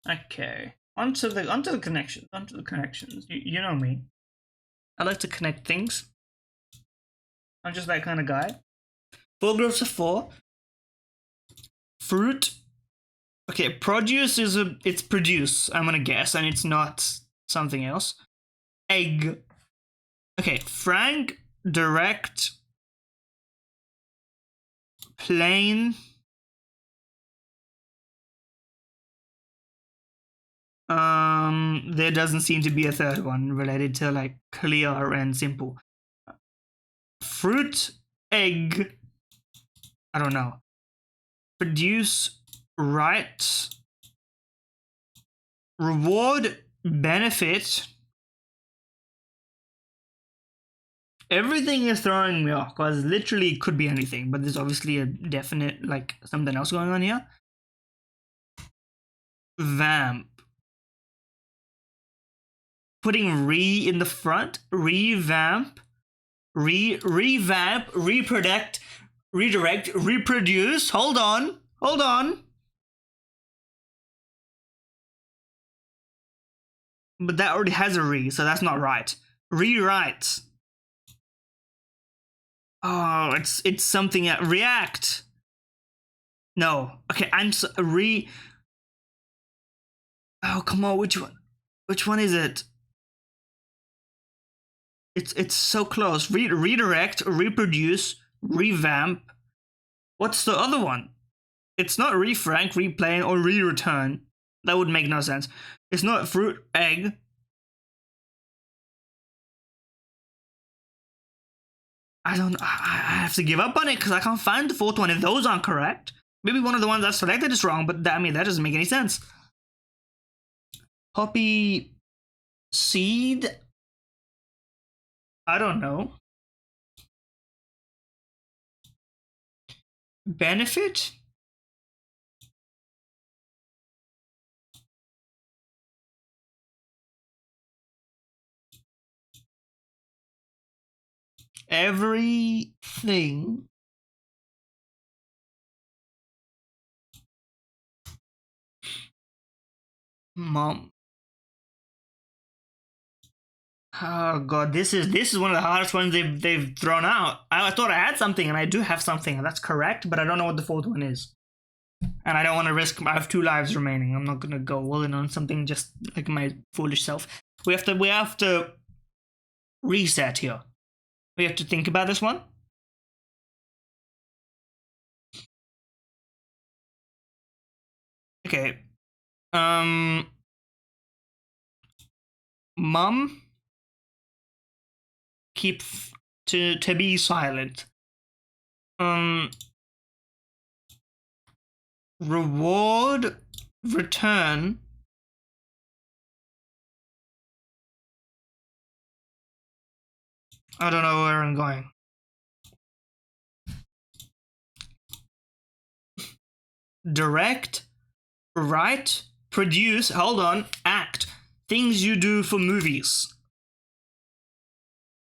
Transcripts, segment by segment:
Okay. Onto the connections. Onto the connections. You know me. I like to connect things. I'm just that kind of guy. 4 groups of 4. Fruit. Okay, produce it's produce, I'm gonna guess, and it's not something else. Egg. Okay, frank, direct, plain. There doesn't seem to be a third one related to like clear and simple. Fruit, egg. I don't know. Produce, right. Reward, benefit. Everything is throwing me off because literally it could be anything, but there's obviously a definite like something else going on here. Vamp. Putting re in the front. Revamp. Revamp. Reproduct. Redirect. Reproduce. Hold on. Hold on. But that already has a re, so that's not right. Rewrite. Oh, it's something at react. No. Okay, Oh, come on, which one? Which one is it? It's so close. Redirect, reproduce, revamp. What's the other one? It's not refrank, replane, or re-return. That would make no sense. It's not fruit, egg. I have to give up on it because I can't find the fourth one if those aren't correct. Maybe one of the ones I selected is wrong, but that doesn't make any sense. Poppy seed? I don't know. Benefit? Everything. Mom. Oh god, this is one of the hardest ones they've thrown out. I thought I had something, and I do have something, and that's correct, but I don't know what the fourth one is. And I don't want to risk. I have 2 lives remaining. I'm not gonna go all in on something just like my foolish self. We have to reset here. We have to think about this one. Okay. Mum, keep to be silent. Reward, return. I don't know where I'm going. Direct, write, produce, hold on, act. Things you do for movies.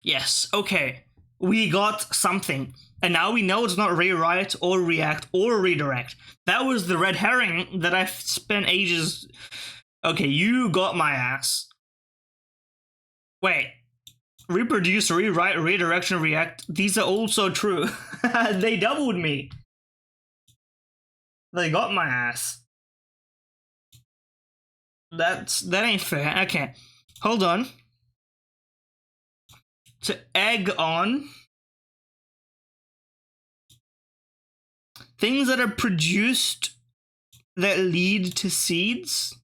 Yes, okay. We got something. And now we know it's not rewrite or react or redirect. That was the red herring that I've spent ages. Okay, you got my ass. Wait. Reproduce, rewrite, redirection, react. These are also true. They doubled me. They got my ass. That ain't fair. Okay. Hold on. To egg on. Things that are produced that lead to seeds.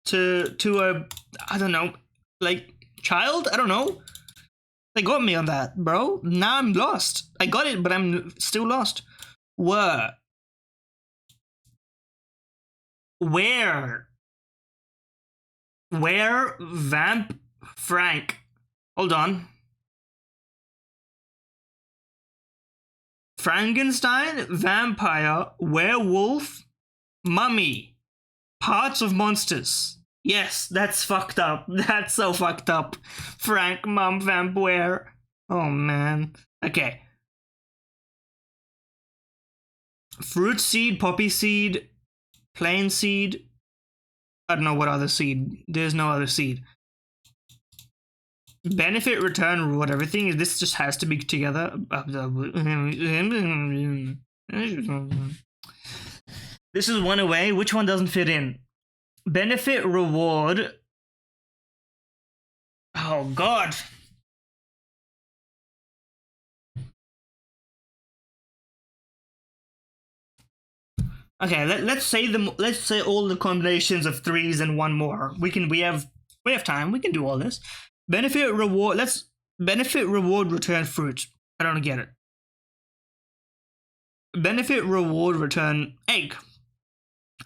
To a, I don't know, like child? I don't know. They got me on that, bro. Now I'm lost. I got it, but I'm still lost. Where? Vamp, Frank. Hold on. Frankenstein, vampire, werewolf, mummy. Parts of monsters. Yes, that's fucked up. That's so fucked up. Frank, mum, vamp, where? Oh man. Okay. Fruit seed, poppy seed, plain seed. I don't know what other seed. There's no other seed. Benefit, return, reward, everything. This just has to be together. This is one away. Which one doesn't fit in? Benefit, reward. Oh God. Okay, let's say all the combinations of threes and one more. We have time. We can do all this. Benefit, reward. Let's benefit, reward, return fruit. I don't get it. Benefit, reward, return egg.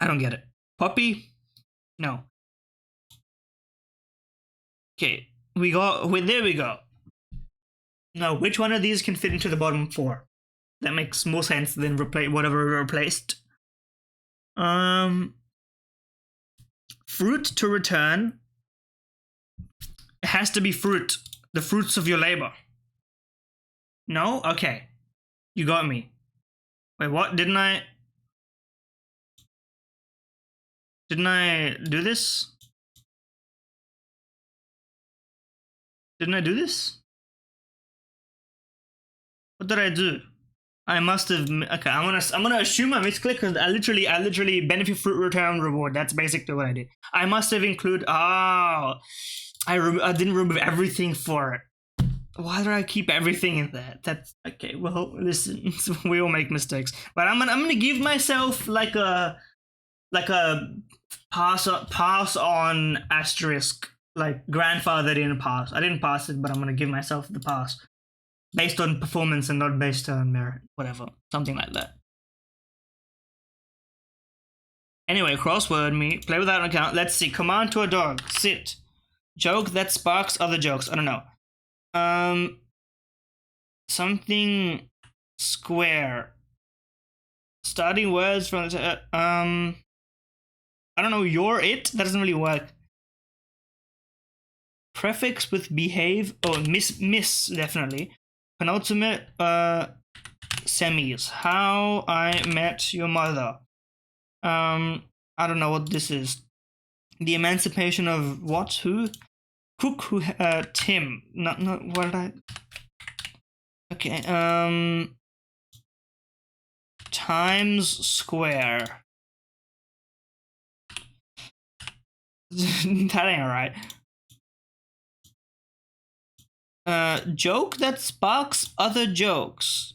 I don't get it. Puppy? No. Okay, there we go. Now, which one of these can fit into the bottom four? That makes more sense than replace whatever replaced. Fruit to return. It has to be fruit. The fruits of your labor. No? Okay. You got me. Wait, what? Didn't I do this? Didn't I do this? What did I do? I must have. Okay, I'm gonna assume I misclicked because I literally benefit, fruit, return, reward. That's basically what I did. I must have included. Oh, I didn't remove everything for it. Why do I keep everything in there? That's okay. Well, listen, we all make mistakes, but I'm gonna give myself like a pass on asterisk. Like grandfather didn't pass. I didn't pass it, but I'm gonna give myself the pass. Based on performance and not based on merit, whatever, something like that. Anyway, crossword me, play without an account. Let's see, command to a dog, sit. Joke that sparks other jokes, I don't know. Something square. Starting words from, I don't know, you're it? That doesn't really work. Prefix with behave, oh, miss, definitely. Penultimate, semis. How I Met Your Mother. I don't know what this is. The Emancipation of what? Who? Cook who? Tim. Not. What did I? Okay. Times Square. That ain't right. Joke that sparks other jokes.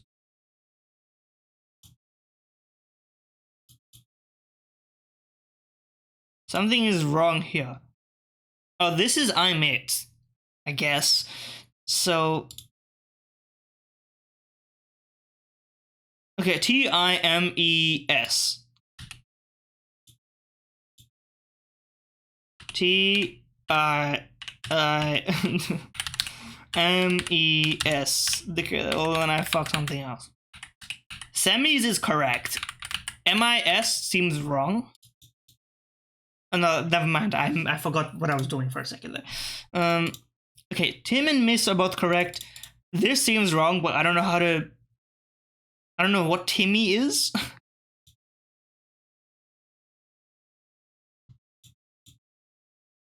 Something is wrong here. Oh, this is I'm it, I guess. So, okay, TIMES. MES. Oh, and I fucked something else. Semis is correct. MIS seems wrong. Oh, no, never mind. I forgot what I was doing for a second there. Okay, Tim and Miss are both correct. This seems wrong, but I don't know how to. I don't know what Timmy is.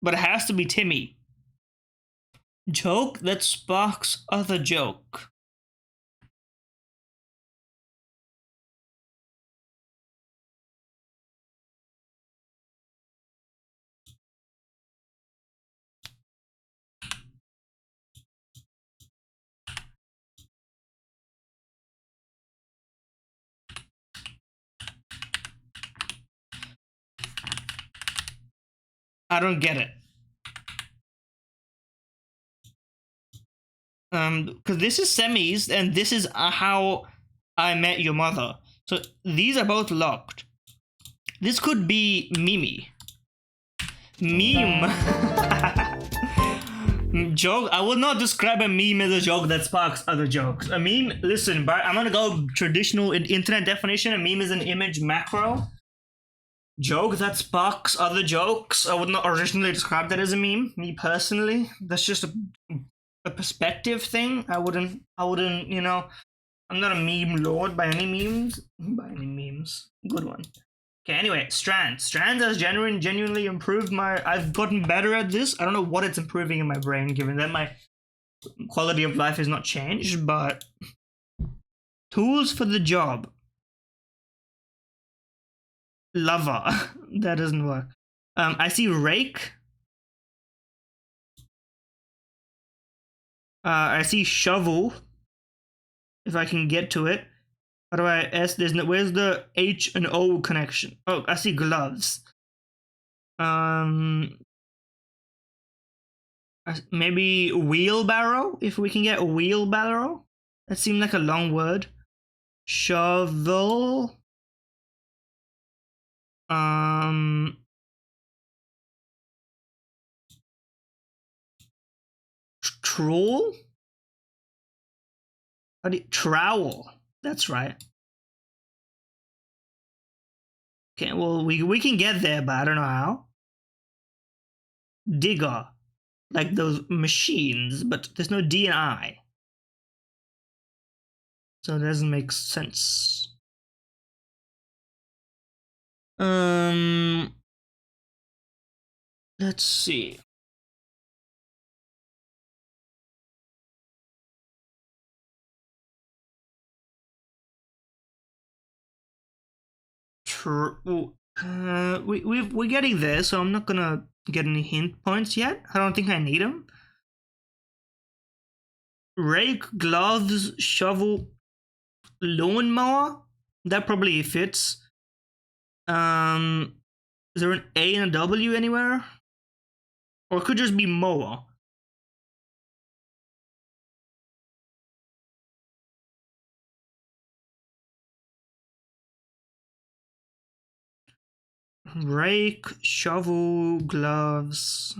But it has to be Timmy. Joke that sparks other joke. I don't get it. Because this is semis and this is How I Met Your Mother. So these are both locked. This could be Mimi. Meme. Joke. I would not describe a meme as a joke that sparks other jokes. A meme, listen, I'm gonna go traditional internet definition. A meme is an image macro. Joke that sparks other jokes. I would not originally describe that as a meme, me personally. That's just a perspective thing. I wouldn't, you know, I'm not a meme lord by any means. Good one. Okay, anyway, Strands. Strands has genuinely improved my... I've gotten better at this. I don't know what it's improving in my brain, given that my quality of life has not changed, but... Tools for the job. Lover. That doesn't work. I see rake. I see shovel. If I can get to it. How do I S? There's no. Where's the H and O connection? Oh, I see gloves. Maybe wheelbarrow. If we can get a wheelbarrow, that seemed like a long word. Shovel. Troll. Trowel. That's right. Okay, well, we can get there, but I don't know how. Digger. Like those machines, but there's no D and I. So it doesn't make sense. Let's see. We're getting there, so I'm not gonna get any hint points yet. I don't think I need them. Rake, gloves, shovel, lawnmower. That probably fits. Is there an A and a W anywhere? Or it could just be mower. Rake, shovel, gloves.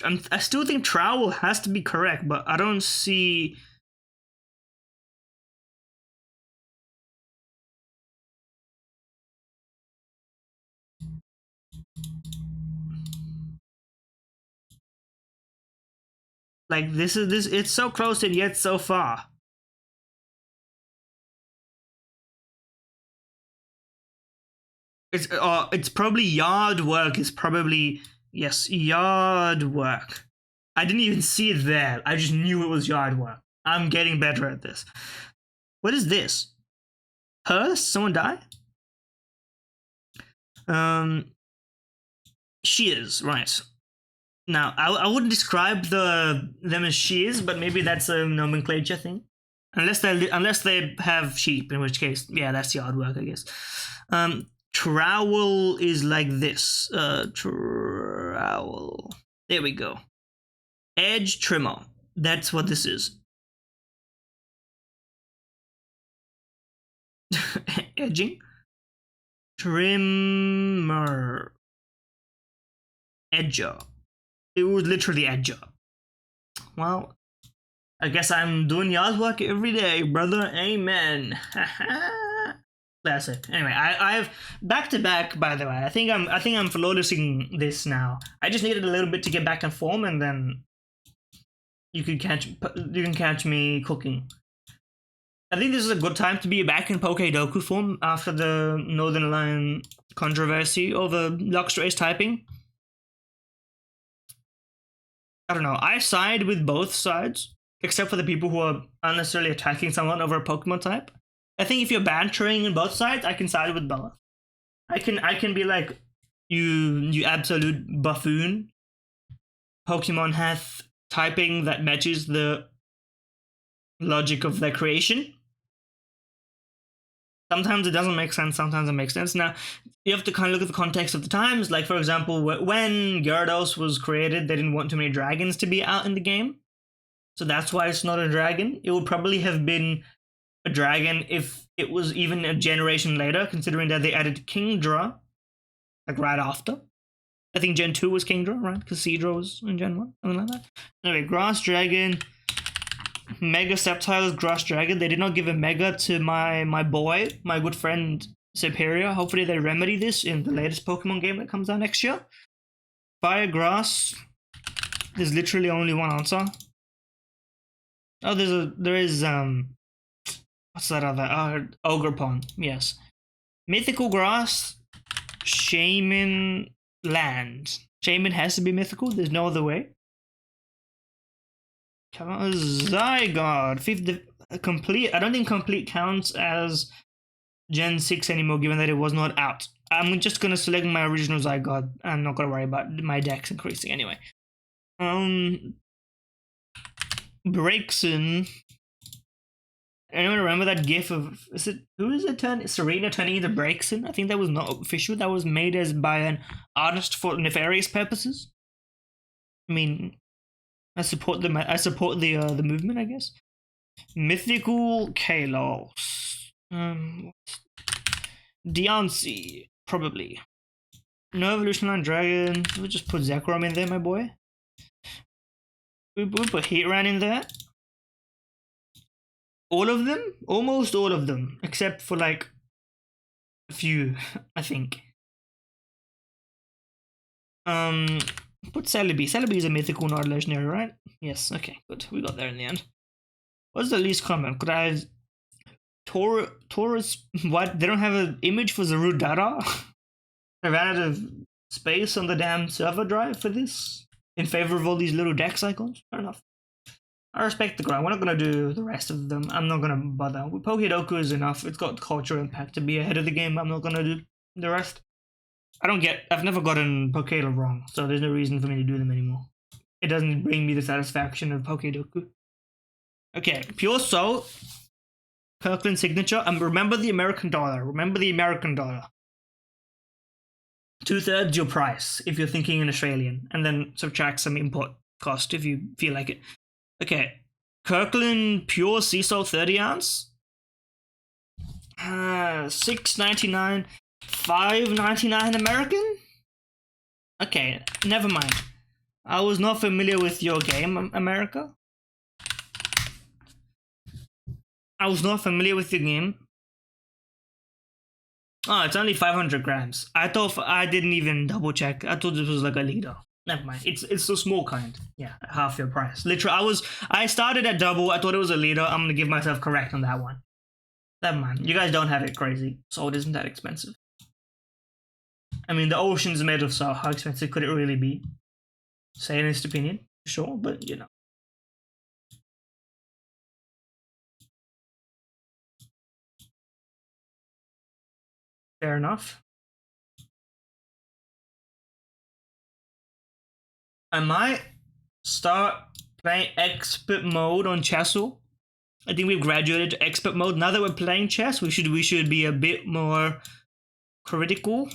I still think trowel has to be correct, but I don't see... Like, it's so close and yet so far. It's probably yard work. Is probably, yes, yard work. I didn't even see it there. I just knew it was yard work. I'm getting better at this. What is this? Hearse? Someone die? Shears, right. Now, I wouldn't describe them as shears, but maybe that's a nomenclature thing. Unless they have sheep, in which case, yeah, that's yard work, I guess. Trowel is like this. Trowel. There we go. Edge trimmer. That's what this is. Edging. Trimmer. Edger. It was literally edger. Well, I guess I'm doing yard work every day, brother. Amen. Classic. Anyway, I've back to back. By the way, I think I'm flawlessing this now. I just needed a little bit to get back in form, and then you can catch me cooking. I think this is a good time to be back in Pokedoku form after the Northern Line controversy over Luxray's typing. I don't know. I side with both sides, except for the people who are unnecessarily attacking someone over a Pokemon type. I think if you're bantering on both sides, I can side with both. I can be like, you absolute buffoon. Pokemon hath typing that matches the logic of their creation. Sometimes it doesn't make sense, sometimes it makes sense. Now, you have to kind of look at the context of the times. Like, for example, when Gyarados was created, they didn't want too many dragons to be out in the game. So that's why it's not a dragon. It would probably have been a dragon if it was even a generation later, considering that they added Kingdra, like right after. I think Gen 2 was Kingdra, right? Because Seadra was in Gen 1, something like that. Anyway, Grass Dragon, Mega Sceptile's Grass Dragon. They did not give a Mega to my boy, my good friend Superior. Hopefully they remedy this in the latest Pokemon game that comes out next year. Fire Grass. There's literally only one answer. Oh, there is what's that other? Ogre Pond, yes. Mythical grass, shaman land. Shaman has to be mythical. There's no other way. Zygarde. Complete. I don't think complete counts as Gen 6 anymore, given that it was not out. I'm just gonna select my original Zygarde. I'm not gonna worry about my dex increasing anyway. Braixen. Anyone remember that gif of, who is it Serena turning into Braixen? I think that was not official. That was made by an artist for nefarious purposes. I mean, I support the movement, I guess. Mythical Kalos. Diancie, probably. No Evolution Dragon. We'll just put Zekrom in there, my boy. We'll put Heatran in there. All of them? Almost all of them. Except for like a few, I think. Put Celebi. Celebi is a mythical, not a legendary, right? Yes, okay, good. We got there in the end. What's the least common? Could I have Taurus? What? They don't have an image for Zarudara? I ran out of space on the damn server drive for this in favor of all these little dex icons. Fair enough. I respect the grind. We're not gonna do the rest of them. I'm not gonna bother. Pokedoku is enough. It's got cultural impact to be ahead of the game. I'm not gonna do the rest. I've never gotten Pokélore wrong, so there's no reason for me to do them anymore. It doesn't bring me the satisfaction of Pokedoku. Okay, Pure Soul, Kirkland signature, and remember the American dollar. Remember the American dollar. 2/3 your price if you're thinking in Australian, and then subtract some import cost if you feel like it. Okay, Kirkland Pure Sea Salt 30 ounce. $6.99, $5.99 American. Okay, never mind. I was not familiar with your game, America. I was not familiar with your game. Oh, it's only 500 grams. I thought I didn't even double check. I thought this was like a liter. Never mind. It's the small kind. Yeah, half your price. Literally, I started at double. I thought it was a liter. I'm gonna give myself correct on that one. Never mind. You guys don't have it crazy. Salt isn't that expensive. I mean, the ocean's made of salt. How expensive could it really be? Say an honest opinion, sure, but you know. Fair enough. I might start playing expert mode on Chessel. I think we've graduated to expert mode. Now that we're playing chess, we should be a bit more critical.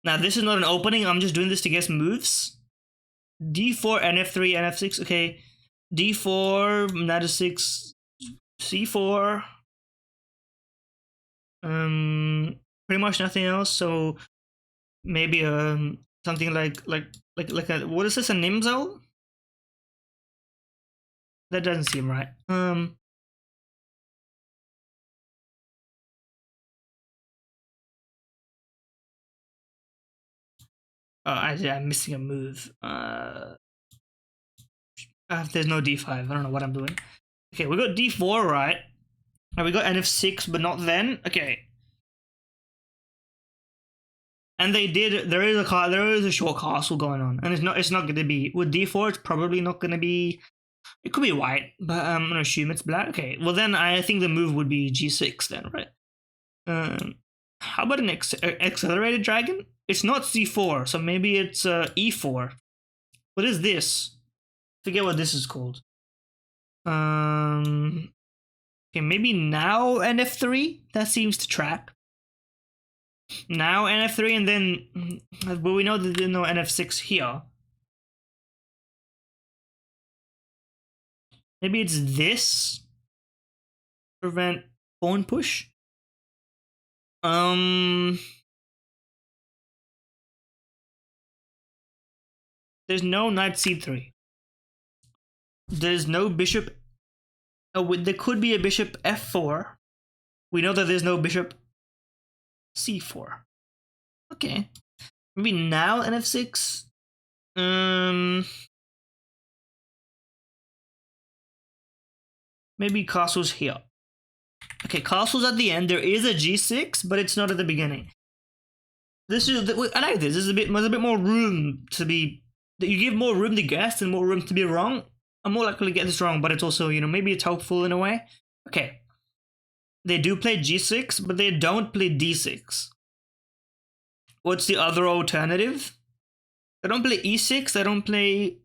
Now this is not an opening. I'm just doing this to guess moves. D4, NF3, NF6. Okay, D4, knight e6, C4. Pretty much nothing else. So maybe something like a, what is this, a Nimzo? That doesn't seem right. Oh, I'm missing a move. There's no D5. I don't know what I'm doing. Okay, we got D4 right, and we got NF6, but not then. Okay. And they did. There is a short castle going on, and it's not going to be with D4. It's probably not going to be. It could be white, but I'm gonna assume it's black. Okay, well then I think the move would be G6 then, right? How about an accelerated dragon? It's not C4, so maybe it's E4. What is this? Forget what this is called. Okay, maybe now NF3. That seems to track. Now NF3, and then, but we know that there's no NF6 here. Maybe it's this. Prevent pawn push. There's no knight c3. There's no bishop. Oh, there could be a bishop f4. We know that there's no bishop c4. Okay. Maybe now nf6. Maybe castle's here. Okay, castle's at the end. There is a g6, but it's not at the beginning. This is I like this. There's a bit more room to be. You give more room to guess and more room to be wrong. I'm more likely to get this wrong, but it's also, you know, maybe it's helpful in a way. Okay. They do play g6, but they don't play d6. What's the other alternative? They don't play e6. They don't play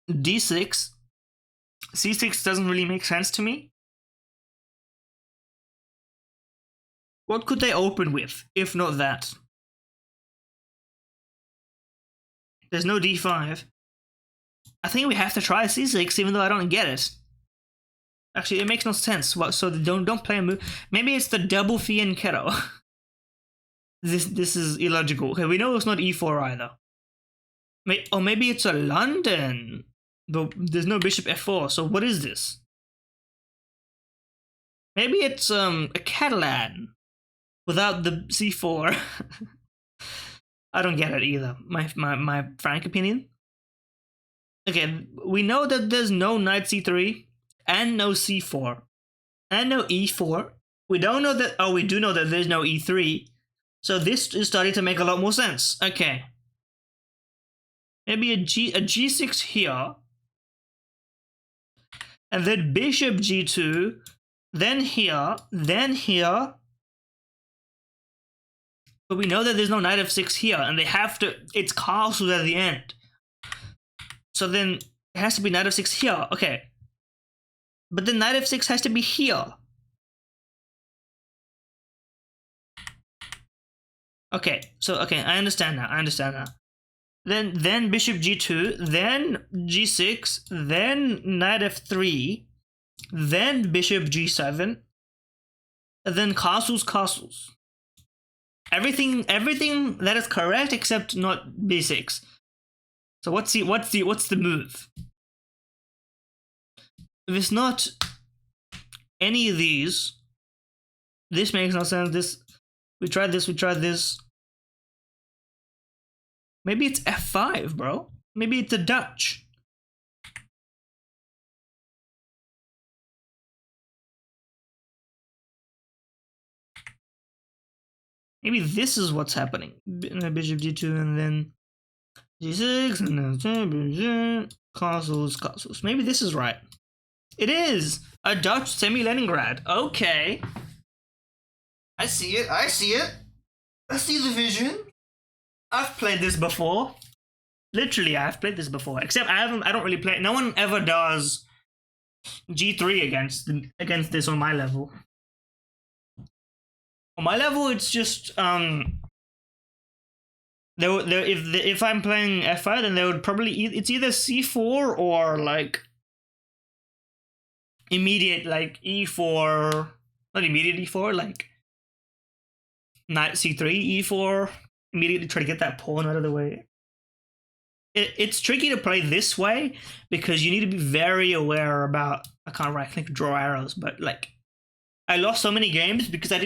d6. c6 doesn't really make sense to me. What could they open with, if not that? There's no d5. I think we have to try c6, even though I don't get it. Actually, it makes no sense. What? So don't play a move. Maybe it's the double fianchetto. This is illogical. Okay, we know it's not e4 either. Or maybe it's a London. But there's no bishop f4. So what is this? Maybe it's a Catalan without the c4. I don't get it either. My frank opinion. Okay, we know that there's no knight c3 and no c4 and no e4. We don't know that. Oh, we do know that there's no e3. So this is starting to make a lot more sense. Okay. Maybe a g6 here. And then bishop g2. Then here. Then here. But we know that there's no knight f6 here. And they have to. It's castle at the end. So then it has to be knight f6 here. Okay. But then knight f6 has to be here. Okay, so I understand now. Then bishop g2, then g6, then knight f3, then bishop g7, and then castles. Everything that is correct except not b6. So what's the move? If it's not any of these, this makes no sense. We tried this. Maybe it's f5, bro. Maybe it's a Dutch. Maybe this is what's happening. Bishop g2 and then g6 and then castles. Maybe this is right. It is a Dutch semi-Leningrad. Okay. I see it. I see the vision. I've played this before. Literally, I've played this before. Except I don't really play. No one ever does g3 against this on my level. On my level, it's just if I'm playing f5, then they would probably it's either c4 or like immediate like e4, not immediate e4, like knight c3, e4. Immediately try to get that pawn out of the way. It's tricky to play this way because you need to be very aware about. I can't right click draw arrows, but like I lost so many games because I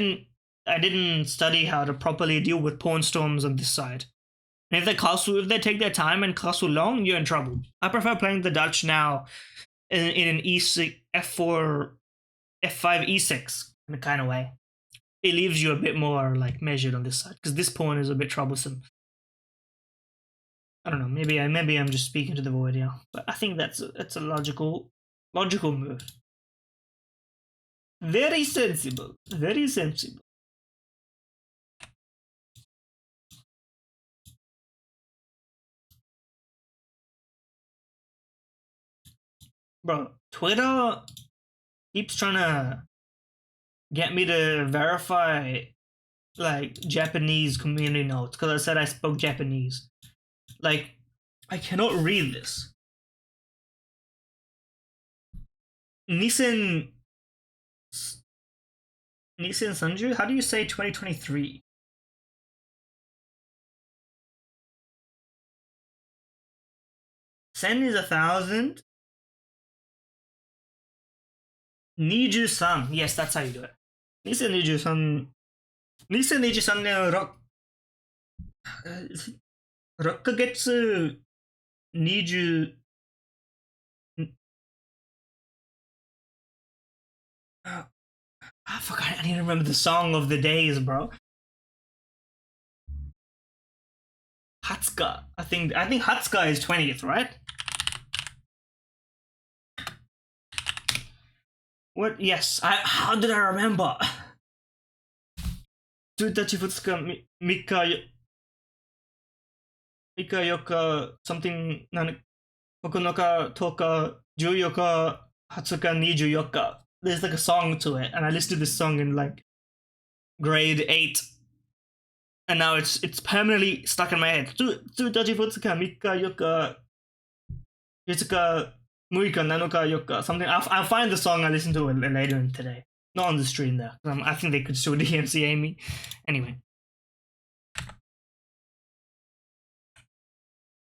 didn't study how to properly deal with pawn storms on this side. And if they take their time and castle long, you're in trouble. I prefer playing the Dutch now in an e6, f4, f5, e6 in a kind of way. It leaves you a bit more like measured on this side because this pawn is a bit troublesome. I don't know. Maybe I'm just speaking to the void here, but I think that's a logical move. Very sensible. Very sensible. Bro, Twitter keeps trying to get me to verify like Japanese community notes because I said I spoke Japanese. Like, I cannot read this. Nissan Sanju? How do you say 2023? Sen is 1,000. Niju-san. Yes, that's how you do it. Nissan Niju-san. Nissan Niju-san ne 6ヶ月20 I forgot. I need to remember the song of the days, bro. Hatsuka. I think Hatsuka is 20th, right? What? Yes. How did I remember? 1日、2日、3日、3日、4日、something 9日、10日、14日、20日、24日. There's like a song to it, and I listened to this song in like grade 8, and now it's permanently stuck in my head. 1日、2日、3日、4日、5日、6日、7日、4日, something. I'll find the song I listened to it later today. Not on the stream though. I think they could still DMCA me. Anyway.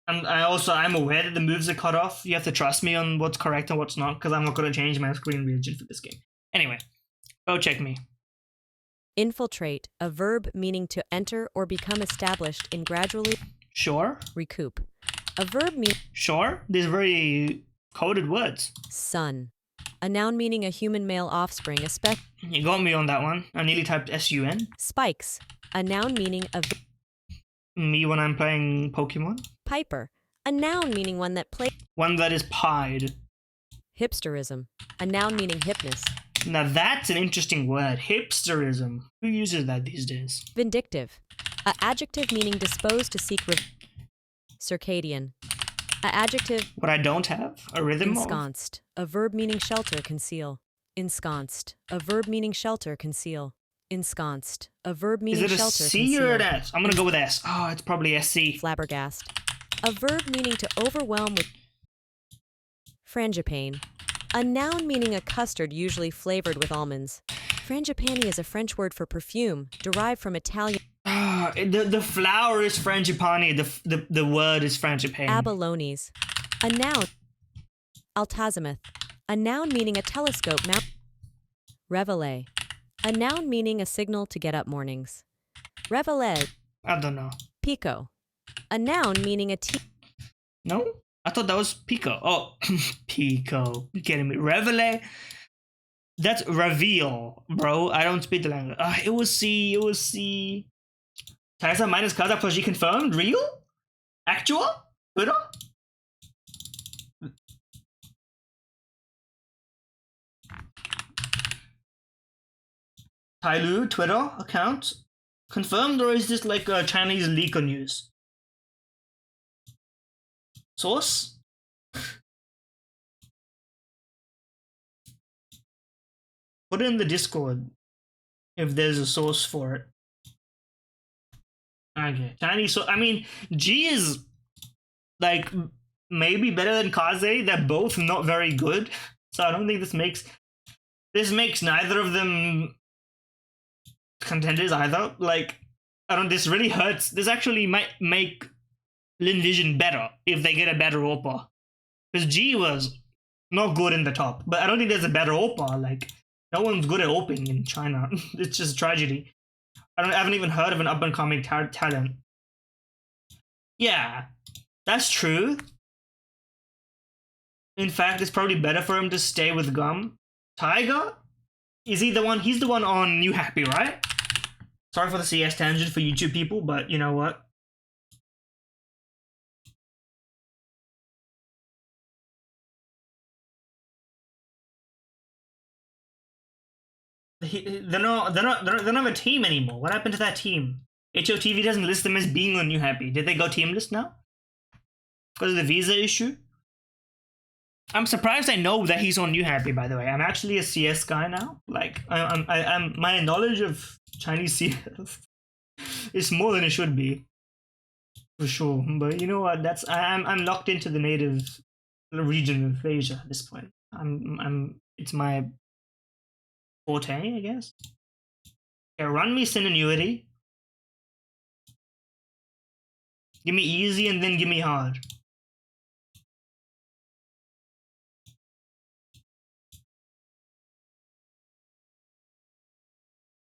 I'm aware that the moves are cut off. You have to trust me on what's correct and what's not, because I'm not going to change my screen region for this game. Anyway, go check me. Infiltrate, a verb meaning to enter or become established in gradually. Sure. Recoup. A verb meaning. Sure. These very coded words. Son. A noun meaning a human male offspring, especially. You got me on that one. I nearly typed SUN. Spikes. A noun meaning a. Me when I'm playing Pokemon. Piper. A noun meaning one that plays. One that is pied. Hipsterism. A noun meaning hipness. Now that's an interesting word. Hipsterism. Who uses that these days? Vindictive. A adjective meaning disposed to seek. Circadian. A adjective. What I don't have? A rhythm? Ensconced. A verb meaning shelter, conceal. Ensconced. A verb meaning shelter, conceal. Ensconced. A verb meaning shelter, conceal. Is it a C or an S? I'm gonna go with S. Oh, it's probably SC. Flabbergast. A verb meaning to overwhelm with. Frangipane. A noun meaning a custard usually flavored with almonds. Frangipani is a French word for perfume, derived from Italian. The flower is frangipani. The word is frangipane. Abalones. A noun. Altazimuth. A noun meaning a telescope. Reveille. A noun meaning a signal to get up mornings. Reveille. I don't know. Pico. A noun meaning a No? I thought that was Pico. Oh, Pico. You kidding me? Reveille? That's reveal, bro. I don't speak the language. It was C. Taisa minus Kaza plus G confirmed? Real? Actual? Twitter? Tailu Twitter account confirmed, or is this like a Chinese leak of news? Source? Put it in the Discord if there's a source for it. Okay, Chinese. So I mean, G is like maybe better than Kaze. They're both not very good, so I don't think this makes neither of them contenders either. Like, I don't. This really hurts. This actually might make Lin Vision better if they get a better Oppa, because G was not good in the top. But I don't think there's a better Oppa. Like, no one's good at opening in China. It's just a tragedy. I haven't even heard of an up-and-coming talent. Yeah, that's true. In fact, it's probably better for him to stay with Gum. Tiger? Is he the one? He's the one on New Happy, right? Sorry for the CS tangent for YouTube people, but you know what? They're not a team anymore. What happened to that team? HOTV doesn't list them as being on New Happy. Did they go teamless now? Because of the visa issue? I'm surprised I know that he's on New Happy, by the way. I'm actually a CS guy now. Like, I'm my knowledge of Chinese CS is more than it should be. For sure. But you know what? I'm locked into the native region of Asia at this point. It's my forte, I guess. Okay, run me Synuity. Give me easy and then give me hard.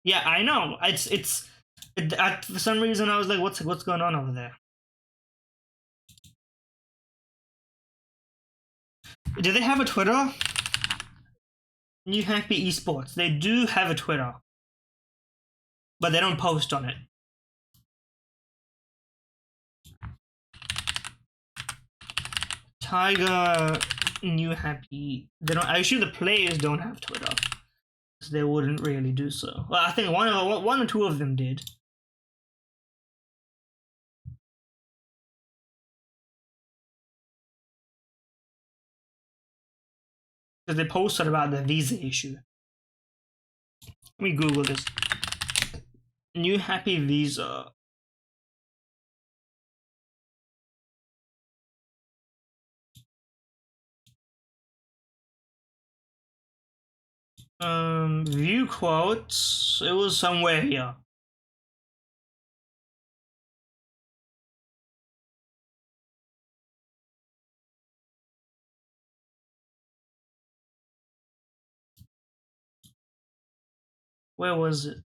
Yeah, I know. For some reason I was like, what's going on over there? Do they have a Twitter? New Happy Esports. They do have a Twitter, but they don't post on it. Tiger, New Happy. They don't. I assume the players don't have Twitter, so they wouldn't really do so. Well, I think one or two of them did. Because they posted about the visa issue. Let me Google this. New Happy Visa. View quotes. It was somewhere here. Where was it?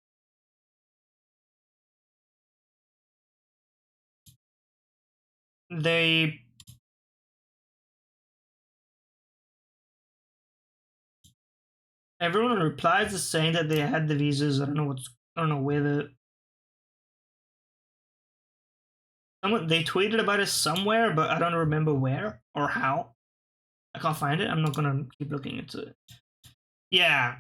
Everyone replies is saying that they had the visas. I don't know where they tweeted about it somewhere, but I don't remember where or how. I can't find it. I'm not gonna keep looking into it. Yeah.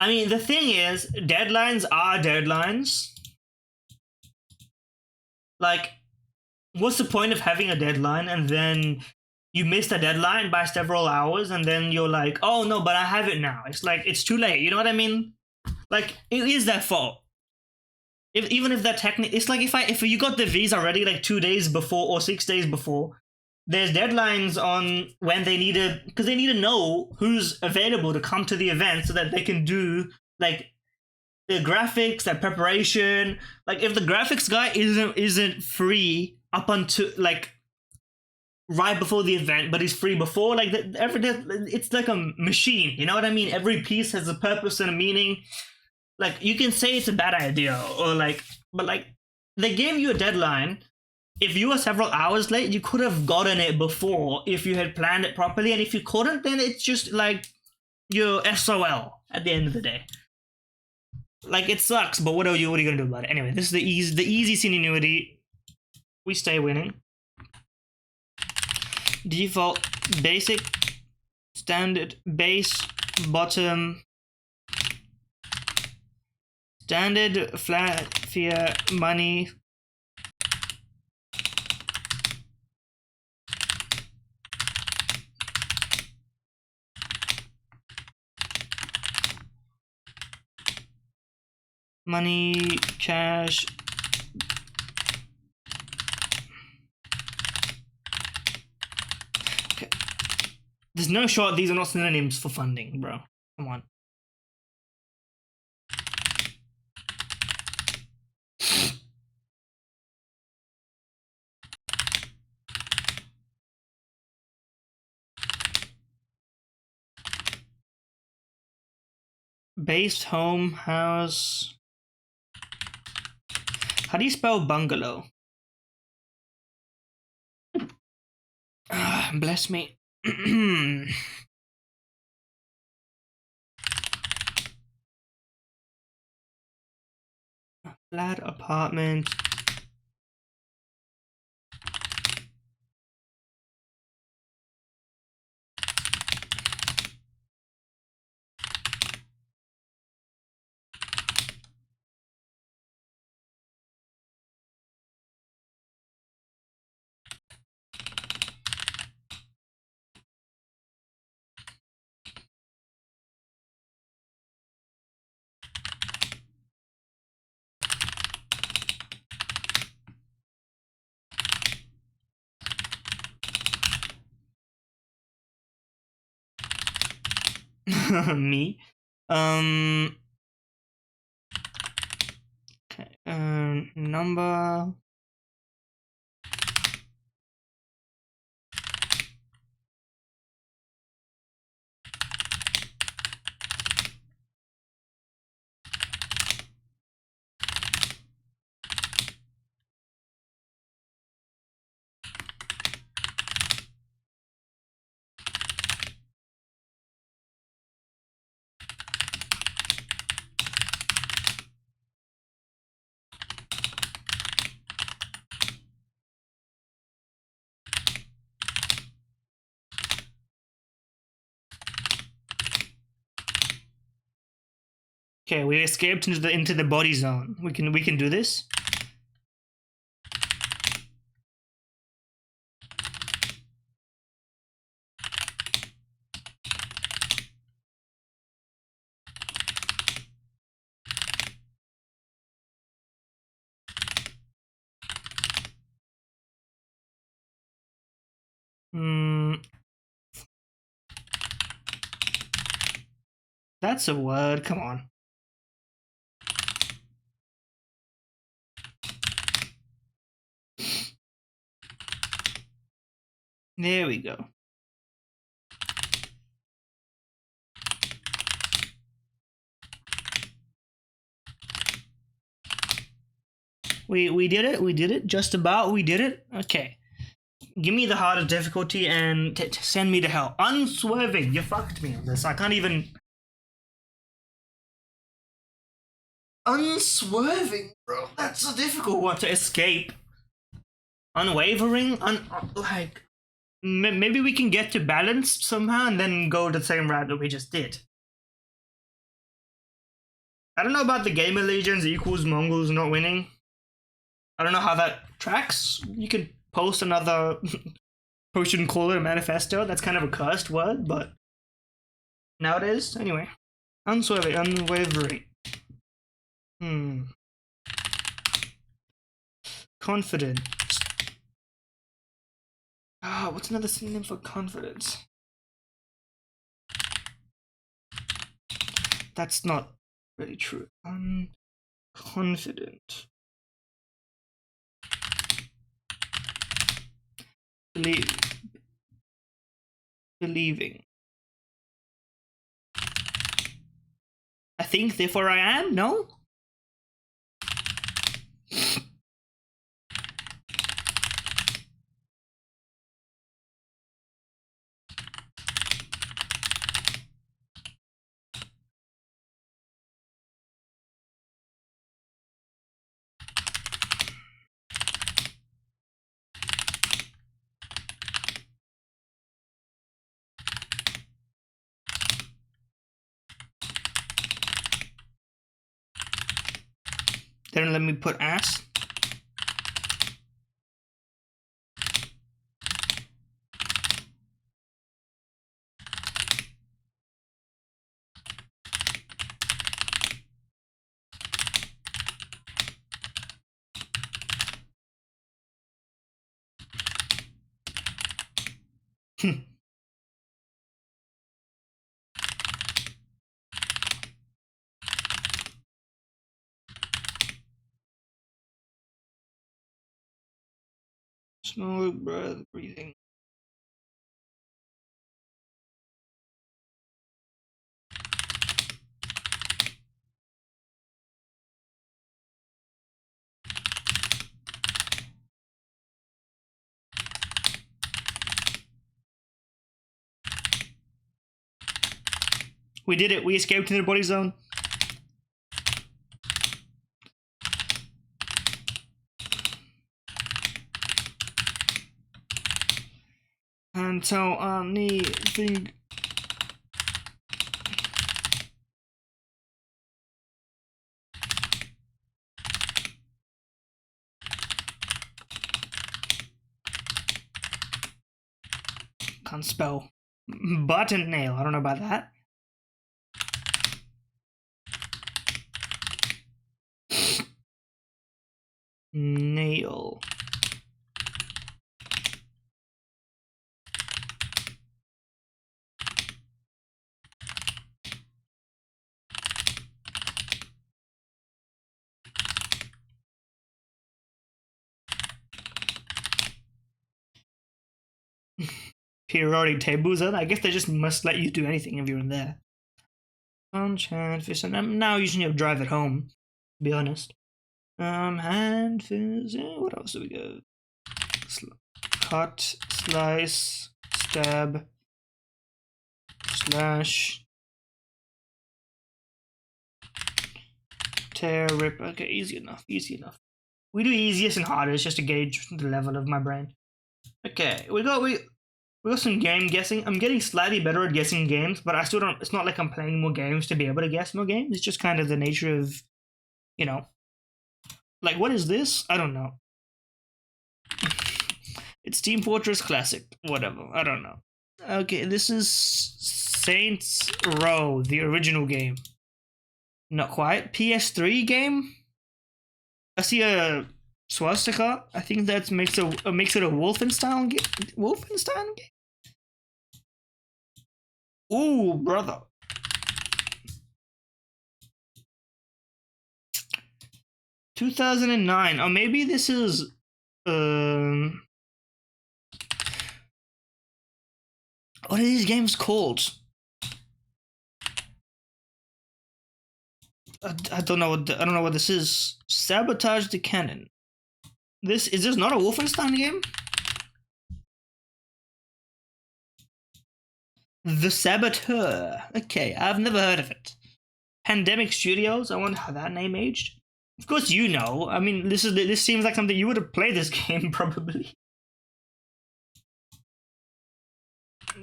I mean, the thing is, deadlines are deadlines. Like, what's the point of having a deadline and then you missed a deadline by several hours and then you're like, oh no, but I have it now. It's like, it's too late. You know what I mean? Like, it is their fault. Even if that technically, it's like if you got the visa already like 2 days before or 6 days before, there's deadlines on when they need to, because they need to know who's available to come to the event so that they can do like the graphics, that preparation. Like if the graphics guy isn't free up until like right before the event, but he's free before, like it's like a machine. You know what I mean? Every piece has a purpose and a meaning. Like you can say it's a bad idea or like, but like they gave you a deadline. If you were several hours late, you could have gotten it before if you had planned it properly. And if you couldn't, then it's just like your SOL at the end of the day. Like it sucks, but what are you gonna do about it? Anyway, this is the easy continuity. We stay winning. Default, basic, standard, base, bottom, standard, flat, fiat, money. Money, cash. Okay. There's no shot these are not synonyms for funding, bro. Come on. Base, home, house. How do you spell bungalow? Bless me. Flat, apartment. Me. Okay. Number. Okay, we escaped into the body zone. We can do this. That's a word. Come on. There we go. We did it. We did it. Just about. We did it. Okay. Give me the hardest difficulty and send me to hell. Unswerving. You fucked me on this. I can't even. Unswerving, bro. That's a difficult one to escape. Unwavering. Like. Maybe we can get to balanced somehow and then go the same route that we just did. I don't know about the gamer legions equals Mongols not winning. I don't know how that tracks. You could post another potion call it a manifesto. That's kind of a cursed word, but now it is. Anyway. Unswerving, unwavering. Confident. What's another synonym for confidence? That's not really true. Confident. Believing. I think, therefore I am? No? They don't let me put ass. Slow breath, breathing. We did it. We escaped into the body zone. Until anything. Can't spell. Button nail. I don't know about that. Nail. Periodic tables. I guess they just must let you do anything if you're in there. Hand fist, and I'm now using your drive at home, to be honest. Hand fist. What else do we go? Cut, slice, stab, slash, tear, rip. Okay, easy enough. Easy enough. We do easiest and hardest just to gauge the level of my brain. Okay, We got some game guessing. I'm getting slightly better at guessing games, but I still don't. It's not like I'm playing more games to be able to guess more games. It's just kind of the nature of, you know, like what is this? I don't know. It's Team Fortress Classic. Whatever. I don't know. Okay, this is Saints Row, the original game. Not quite. PS3 game. I see a swastika. I think that makes it a Wolfenstein game. Wolfenstein game. Ooh, brother. (2009). Or maybe this is what are these games called? I don't know what this is. Sabotage the Cannon. Is this not a Wolfenstein game? The Saboteur. Okay, I've never heard of it. Pandemic Studios. I wonder how that name aged. Of course, you know. I mean, this seems like something you would have played this game probably.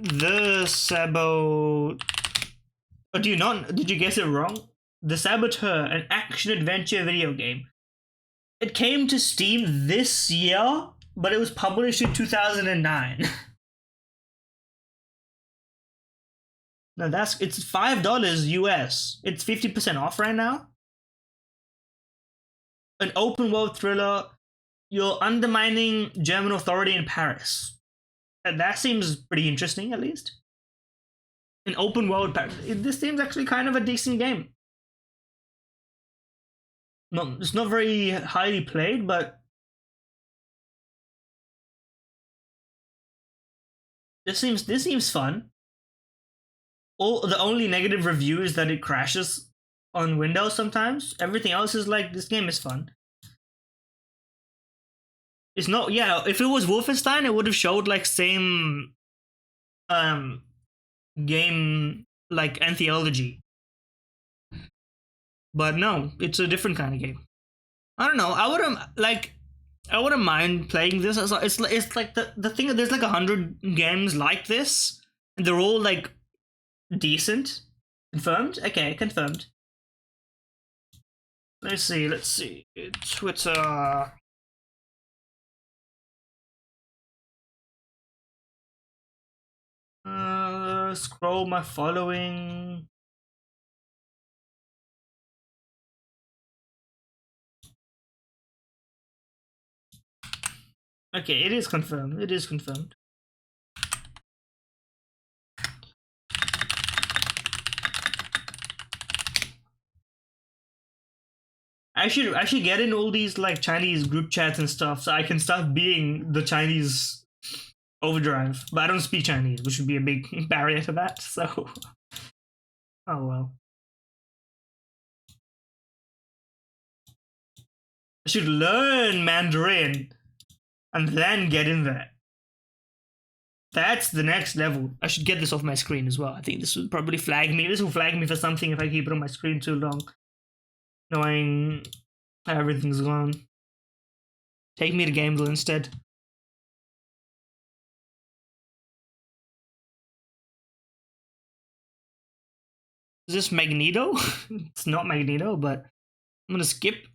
The Sabo. Oh, do you not? Did you guess it wrong? The Saboteur, an action-adventure video game. It came to Steam this year, but it was published in 2009. No, it's $5 US. It's 50% off right now. An open-world thriller. You're undermining German authority in Paris. And that seems pretty interesting, at least. An open-world Paris. This seems actually kind of a decent game. No, it's not very highly played, but this seems fun. The only negative review is that it crashes on Windows sometimes. Everything else is like, this game is fun. It's not, yeah, if it was Wolfenstein, it would have showed like same game like anthology. But no, it's a different kind of game. I don't know. I wouldn't mind playing this. It's like the thing. There's like 100 games like this, and they're all like decent. Confirmed? Okay, confirmed. Let's see. Twitter. Scroll my following. Okay, it is confirmed. It is confirmed. I should get in all these like Chinese group chats and stuff so I can start being the Chinese overdrive. But I don't speak Chinese, which would be a big barrier to that, so oh well. I should learn Mandarin and then get in there. That's the next level. I should get this off my screen as well. I think this will probably flag me. This will flag me for something if I keep it on my screen too long. Knowing how everything's gone. Take me to Gameville instead. Is this Magneto? It's not Magneto, but I'm gonna skip.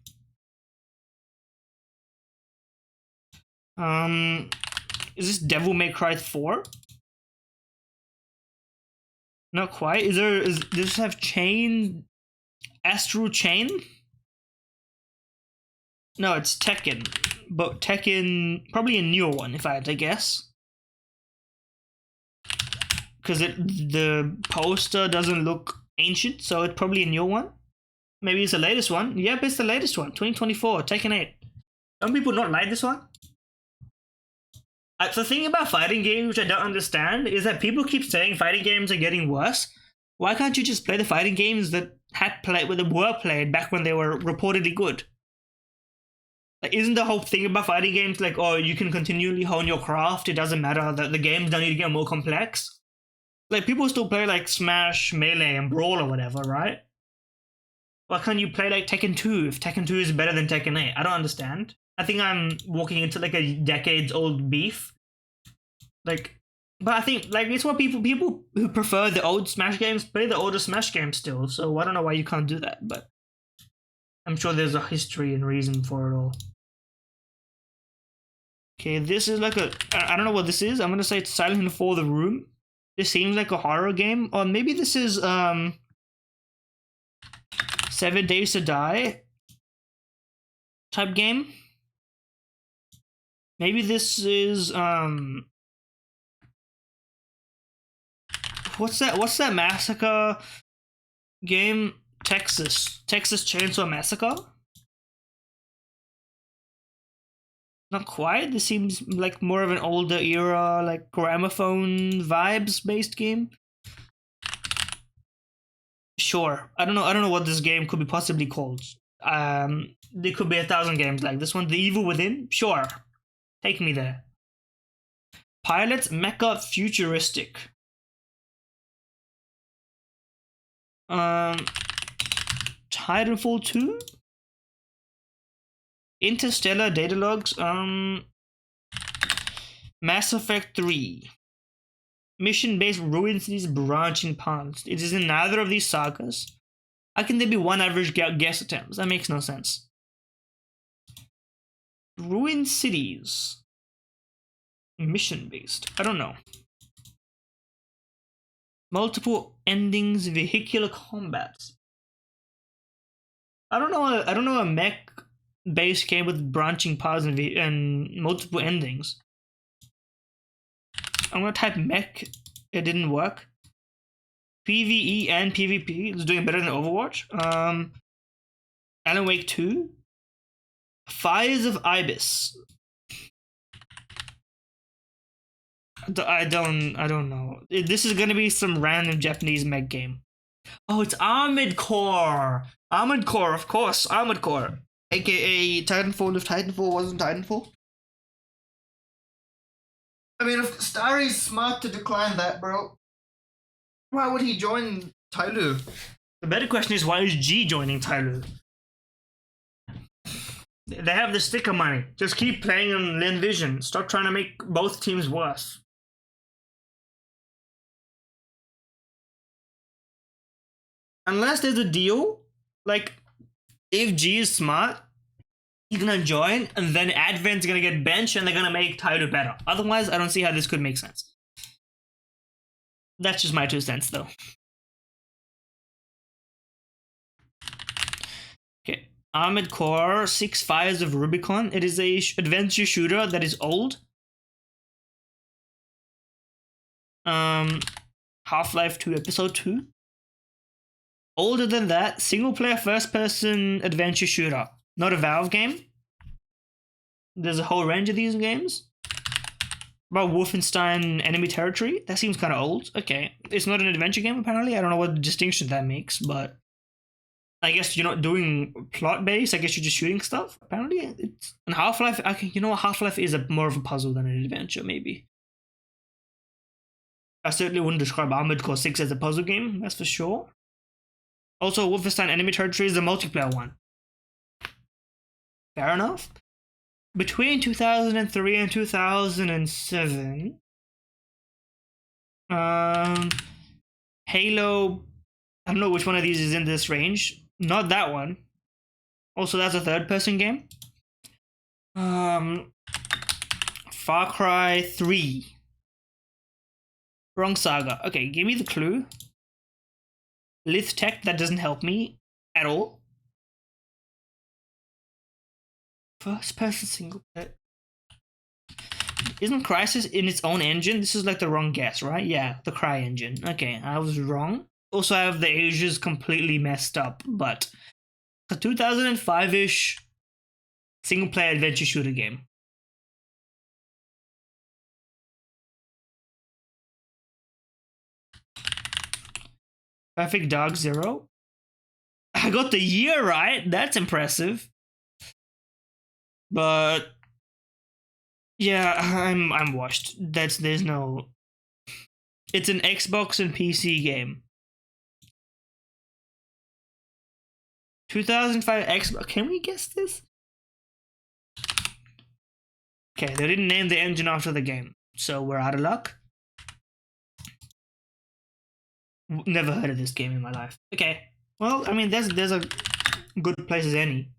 Is this Devil May Cry 4? Not quite. Does this have Chain? Astral Chain? No, it's Tekken. But Tekken, probably a newer one, if I had to guess. Because the poster doesn't look ancient, so it's probably a newer one. Maybe it's the latest one. Yep, it's the latest one. 2024, Tekken 8. Some people not like this one. The thing about fighting games, which I don't understand, is that people keep saying fighting games are getting worse. Why can't you just play the fighting games that were played back when they were reportedly good? Like, isn't the whole thing about fighting games like, oh, you can continually hone your craft, it doesn't matter, that the games don't need to get more complex? Like, people still play like Smash, Melee, and Brawl or whatever, right? Why can't you play like Tekken 2 if Tekken 2 is better than Tekken 8? I don't understand. I think I'm walking into like a decades-old beef. Like, But I think like it's what people who prefer the old Smash games play the older Smash games still. So I don't know why you can't do that, but I'm sure there's a history and reason for it all. Okay, this is like I don't know what this is. I'm gonna say it's Silent Hill 4: The Room. This seems like a horror game, or maybe this is 7 Days to Die type game. Maybe this is what's that massacre game? Texas Chainsaw Massacre? Not quite. This seems like more of an older era, like gramophone vibes based game. Sure. I don't know what this game could be possibly called. There could be 1,000 games like this one. The Evil Within? Sure. Take me there. Pilot Mecha Futuristic. Titanfall 2? Interstellar Datalogs, Mass Effect 3. Mission-based ruined cities, branching paths. It is in neither of these sagas. How can there be one average guess attempt? That makes no sense. Ruined cities. Mission-based. I don't know. Multiple endings, vehicular combats. I don't know a mech based game with branching paths and multiple endings. I'm gonna type mech. It didn't work. PvE and PvP is doing better than Overwatch. Alan Wake 2. Fires of Ibis. I don't know. This is gonna be some random Japanese mech game. Oh, it's Armored Core. Armored Core, of course. Armored Core. AKA Titanfall if Titanfall wasn't Titanfall. I mean, if Starry's smart to decline that, bro, why would he join Tyloo? The better question is, why is G joining Tyloo? They have the sticker money. Just keep playing on Linvision. Stop trying to make both teams worse. Unless there's a deal, like, if G is smart, he's gonna join, and then Advent's gonna get benched, and they're gonna make Tyloo better. Otherwise, I don't see how this could make sense. That's just my 2 cents, though. Okay, Armored Core 6 Fires of Rubicon. It is a adventure shooter that is old. Half-Life 2 Episode 2. Older than that, single-player first-person adventure shooter. Not a Valve game. There's a whole range of these games. About Wolfenstein Enemy Territory. That seems kind of old. Okay. It's not an adventure game, apparently. I don't know what distinction that makes, but I guess you're not doing plot-based. I guess you're just shooting stuff. Apparently, it's... And Half-Life... Okay, you know what? Half-Life is more of a puzzle than an adventure, maybe. I certainly wouldn't describe Armored Core 6 as a puzzle game. That's for sure. Also, Wolfenstein Enemy Territory is the multiplayer one. Fair enough. Between 2003 and 2007, Halo, I don't know which one of these is in this range. Not that one. Also, that's a third-person game. Far Cry 3. Wrong saga. Okay, give me the clue. Lith Tech, that doesn't help me at all. First person single player. Isn't Crysis in its own engine? This is like the wrong guess, right? Yeah, the Cry engine. Okay, I was wrong. Also, I have the ages completely messed up, but a 2005-ish single player adventure shooter game. Perfect Dark Zero. I got the year right. That's impressive. But yeah, I'm washed. There's no. It's an Xbox and PC game. 2005 Xbox. Can we guess this? Okay, they didn't name the engine after the game, so we're out of luck. Never heard of this game in my life. Okay. Well, I mean, there's a good place as any.